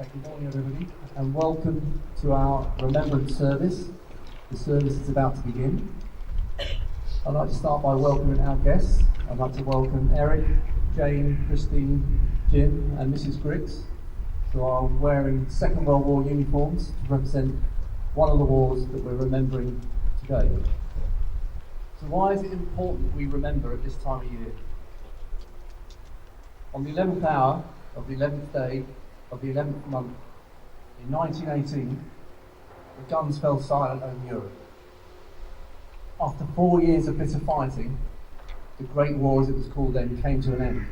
Good morning, everybody, and welcome to our Remembrance service. The service is about to begin. I'd like to start by welcoming our guests. I'd like to welcome Eric, Jane, Christine, Jim, and Mrs. Griggs, who are wearing Second World War uniforms to represent one of the wars that we're remembering today. So why is it important we remember at this time of year? On the 11th hour of the 11th day of the 11th month in 1918, the guns fell silent over Europe. After 4 years of bitter fighting, the Great War, as it was called then, came to an end.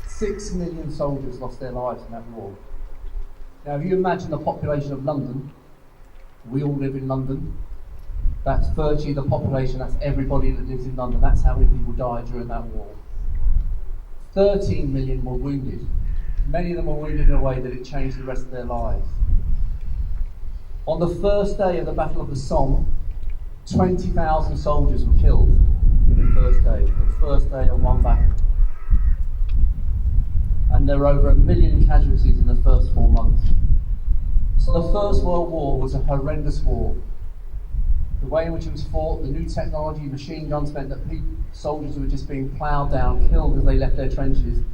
6 million soldiers lost their lives in that war. Now, if you imagine the population of London, we all live in London. That's virtually the population, that's everybody that lives in London. That's how many people died during that war. 13 million were wounded. Many of them were wounded in a way that it changed the rest of their lives. On the first day of the Battle of the Somme, 20,000 soldiers were killed in the first day of one battle. And there were over 1 million casualties in the first 4 months. So the First World War was a horrendous war. The way in which it was fought, the new technology, machine guns, meant that soldiers were just being ploughed down, killed as they left their trenches,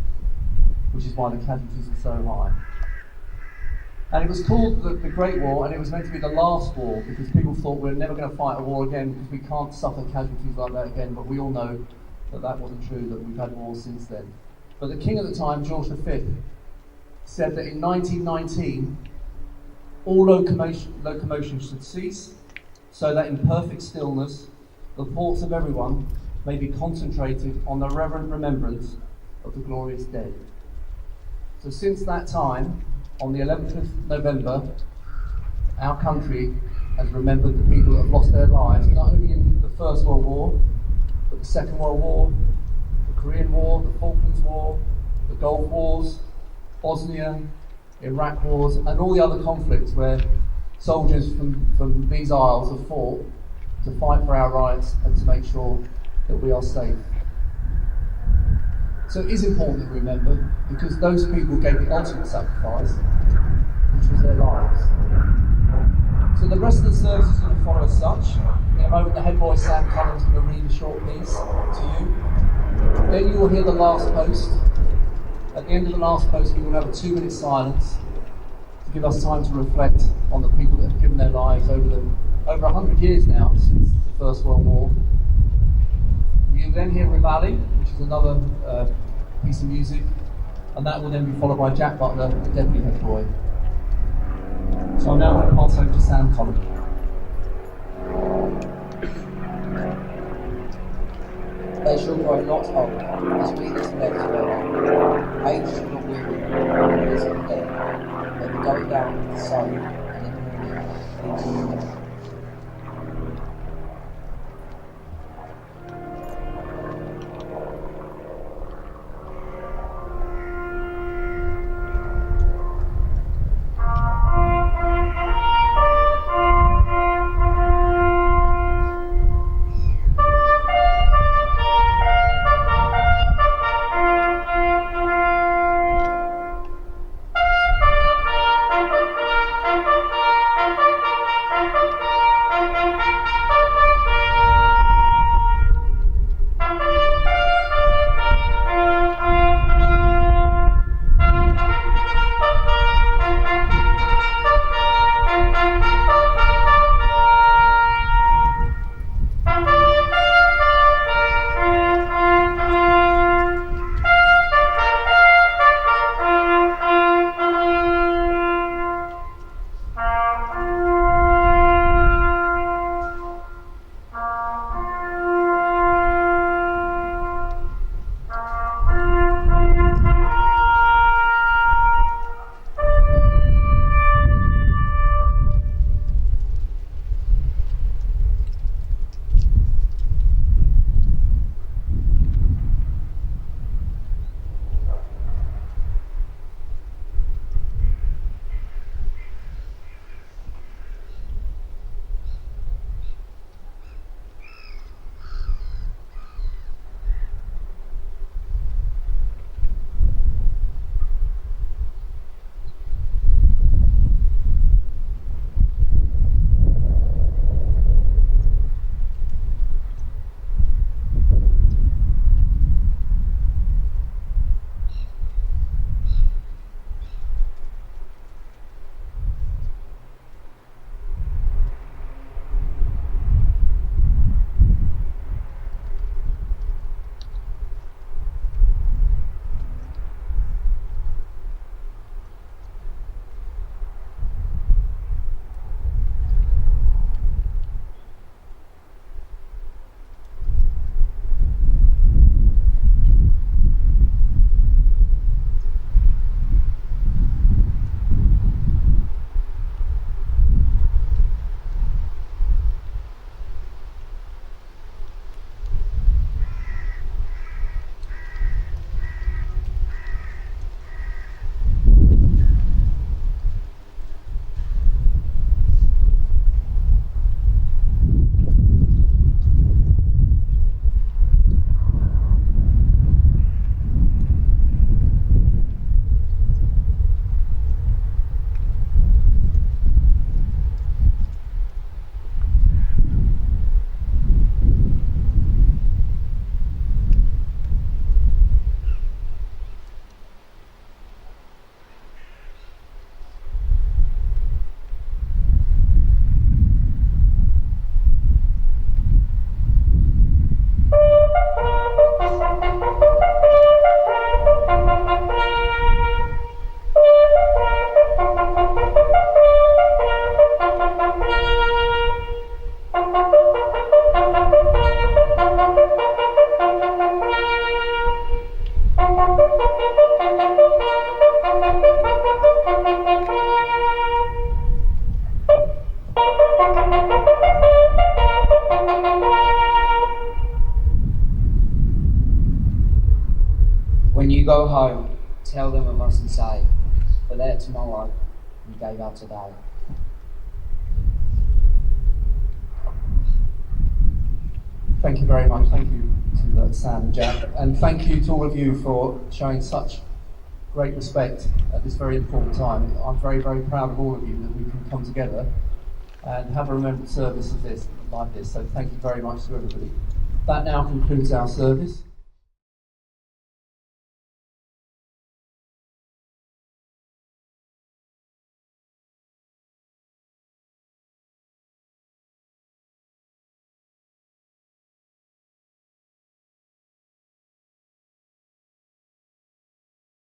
which is why the casualties were so high. And it was called the Great War, and it was meant to be the last war, because people thought we're never going to fight a war again because we can't suffer casualties like that again, but we all know that that wasn't true, that we've had wars since then. But the king at the time, George V, said that in 1919, all locomotion should cease, so that in perfect stillness, the thoughts of everyone may be concentrated on the reverent remembrance of the glorious dead. So since that time, on the 11th of November, our country has remembered the people that have lost their lives, not only in the First World War, but the Second World War, the Korean War, the Falklands War, the Gulf Wars, Bosnia, Iraq Wars, and all the other conflicts where soldiers from these isles have fought to fight for our rights and to make sure that we are safe. So it is important that we remember, because those people gave the ultimate sacrifice, which was their lives. So the rest of the service is going to follow as such. In a moment, the head boy Sam Collins is going to read a short piece to you. Then you will hear the last post. At the end of the last post, we will have a 2-minute silence to give us time to reflect on the people that have given their lives over 100 years now since the First World War. You then hear Rivali, which is another piece of music, and that will then be followed by Jack Butler, the deputy head boy. So I'm now going to pass over to Sam Collins. They shall grow not old, as we this next go. Age shall not weary, nor years of death, but the going down of the sun, and in the morning, into the tell them we mustn't say, but there tomorrow, we gave out today. Thank you very much. Thank you to Sam and Jack. And thank you to all of you for showing such great respect at this very important time. I'm very, very proud of all of you that we can come together and have a remembrance service of this, like this. So thank you very much to everybody. That now concludes our service.